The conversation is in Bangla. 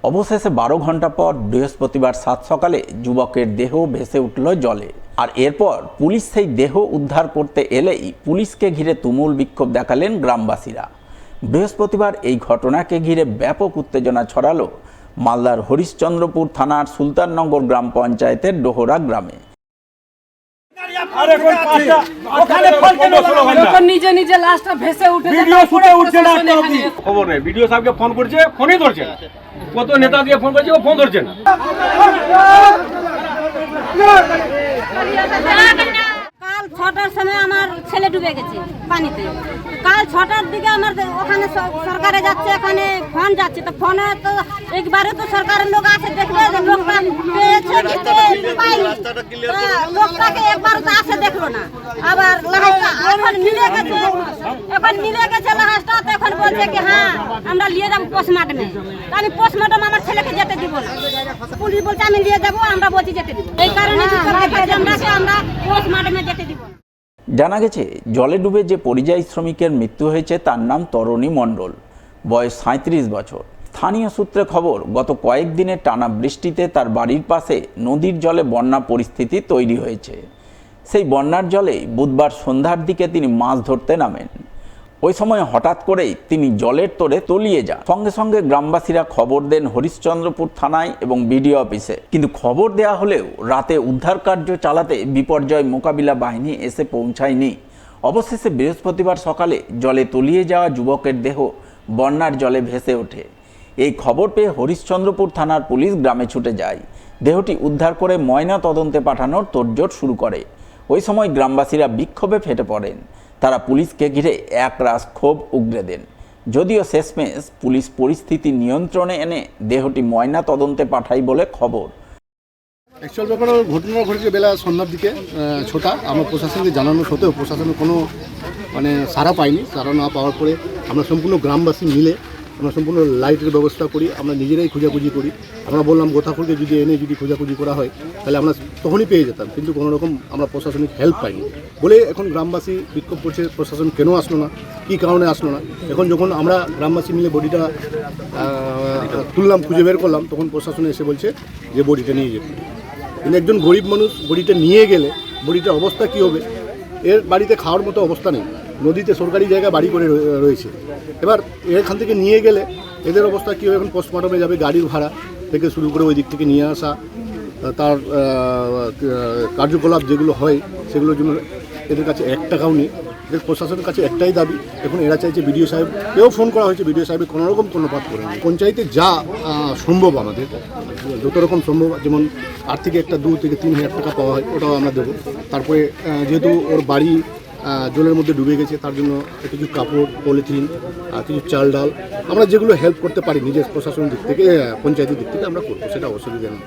অবশেষে 12 ঘন্টা পর বৃহস্পতিবার 7 সকালে যুবকের দেহ ভেসে উঠল জলে। আর এরপর পুলিশ সেই দেহ উদ্ধার করতে এলেই পুলিশকে ঘিরে তুমুল বিক্ষোভ দেখালেন গ্রামবাসীরা। বৃহস্পতিবার এই ঘটনাকে ঘিরে ব্যাপক উত্তেজনা ছড়ালো মালদার হরিশ্চন্দ্রপুর থানার সুলতাননগর গ্রাম পঞ্চায়েতের ডোহরা গ্রামে। নিজে নিজে লাশটা ভেসে উঠে খবর নেই, ভিডিও সাহেবকে ফোন করছে, ফোনই ধরছে না। কত নেতা দিয়ে ফোন করছে, ও ফোন ধরছে না। কাল 6টার সময় আমার ছেলে ডুবে গেছে পানিতে। কাল 6টার দিকে আমার ওখানে সরকারে যাচ্ছে, এখানে ফোন যাচ্ছে, তো ফোনে তো একবারে তো সরকারের লোক আছে, দেখবে যে লোকটা পেয়েছে কি পাইনি, লোকটাকে একবার তো আসে দেখলো না। আবার লাহাজটা এখন মিলে গেছে লাহাজটা, তো এখন বলছে কি হ্যাঁ আমরা নিয়ে যাবো পোস্টমর্টমে। আমি পোস্টমর্টম আমার ছেলেকে যেতে দিব না, পুলিশ বলছে আমি নিয়ে যাবো, আমরা বলছি যেতে দিব। এই কারণে আমরা পোস্টমর্টমে যেতে দিব না। জানা গেছে জলে ডুবে যে পরিযায়ী শ্রমিকের মৃত্যু হয়েছে তার নাম তরণী মণ্ডল, বয়স 37 বছর। স্থানীয় সূত্রে খবর, গত কয়েকদিনের টানা বৃষ্টিতে তার বাড়ির পাশে নদীর জলে বন্যা পরিস্থিতি তৈরি হয়েছে। সেই বন্যার জলে বুধবার সন্ধ্যার দিকে তিনি মাছ ধরতে নামেন। ওই সময় হঠাৎ করেই তিনি জলের তোড়ে তলিয়ে যান। সঙ্গে সঙ্গে গ্রামবাসীরা খবর দেন হরিশ্চন্দ্রপুর থানায় এবং বিডিও অফিসে, কিন্তু খবর দেওয়া হলেও রাতে উদ্ধার কার্য চালাতে বিপর্যয় মোকাবিলা বাহিনী এসে পৌঁছায়নি। অবশেষে বৃহস্পতিবার সকালে জলে তলিয়ে যাওয়া যুবকের দেহ বন্যার জলে ভেসে ওঠে। এই খবর পেয়ে হরিশ্চন্দ্রপুর থানার পুলিশ গ্রামে ছুটে যায়। দেহটি উদ্ধার করে ময়না তদন্তে পাঠানোর তোড়জোড় শুরু করে। ওই সময় গ্রামবাসীরা বিক্ষোভে ফেটে পড়েন। তারা পুলিশকে ঘিরে একরাশ ক্ষোভ উগরে দেন। যদিও শেষমেশ পুলিশ পরিস্থিতি নিয়ন্ত্রণে এনে দেহটি ময়না তদন্তে পাঠায় বলে খবর। অ্যাকচুয়াল ব্যাপার ঘটনা ঘটেছে বেলা সন্ধ্যার দিকে 6টা। আমরা প্রশাসনকে জানানো সত্ত্বেও প্রশাসনের কোনো সাড়া পাইনি। সাড়া না পাওয়ার পরে আমরা সম্পূর্ণ গ্রামবাসী মিলে আমরা সম্পূর্ণ লাইটের ব্যবস্থা করি, আমরা নিজেরাই খোঁজাখুঁজি করি। আমরা বললাম গোথাখুরকে যদি এনে যদি খোঁজাখুঁজি করা হয় তাহলে আমরা তখনই পেয়ে যেতাম, কিন্তু কোনো রকম আমরা প্রশাসনিক হেল্প পাইনি বলে এখন গ্রামবাসী বিক্ষোভ করছে প্রশাসন কেন আসলো না, কী কারণে আসলো না। এখন যখন আমরা গ্রামবাসী মিলে বডিটা তুললাম, খুঁজে বের করলাম, তখন প্রশাসন এসে বলছে যে বডিটা নিয়ে যেতে। কিন্তু একজন গরিব মানুষ বডিটা নিয়ে গেলে বডিটার অবস্থা কী হবে? এর বাড়িতে খাওয়ার মতো অবস্থা নেই, নদীতে সরকারি জায়গা বাড়ি করে রয়েছে। এবার এখান থেকে নিয়ে গেলে এদের অবস্থা কী হবে? এখন পোস্টমর্টমে যাবে, গাড়ির ভাড়া থেকে শুরু করে ওই দিক থেকে নিয়ে আসা, তার কার্যকলাপ যেগুলো হয় সেগুলোর জন্য এদের কাছে 1 টাকাও নেই। এদের প্রশাসনের কাছে একটাই দাবি, এখন এরা চাইছে বিডিও সাহেবকেও ফোন করা হয়েছে, বিডিও সাহেবের কোনোরকম কর্ণপাত করে না। পঞ্চায়েতে যা সম্ভব আমাদের যত রকম সম্ভব, যেমন আর্থিক একটা 2 থেকে 3 হাজার টাকা পাওয়া হয় ওটাও আমরা দেবো। তারপরে যেহেতু ওর বাড়ি জলের মধ্যে ডুবে গেছে তার জন্য কিছু কাপড়, পলিথিন, কিছু চাল ডাল আমরা যেগুলো হেল্প করতে পারি নিজের প্রশাসনের দিক থেকে, পঞ্চায়েতের দিক থেকে আমরা করবো, সেটা অসুবিধা নেই।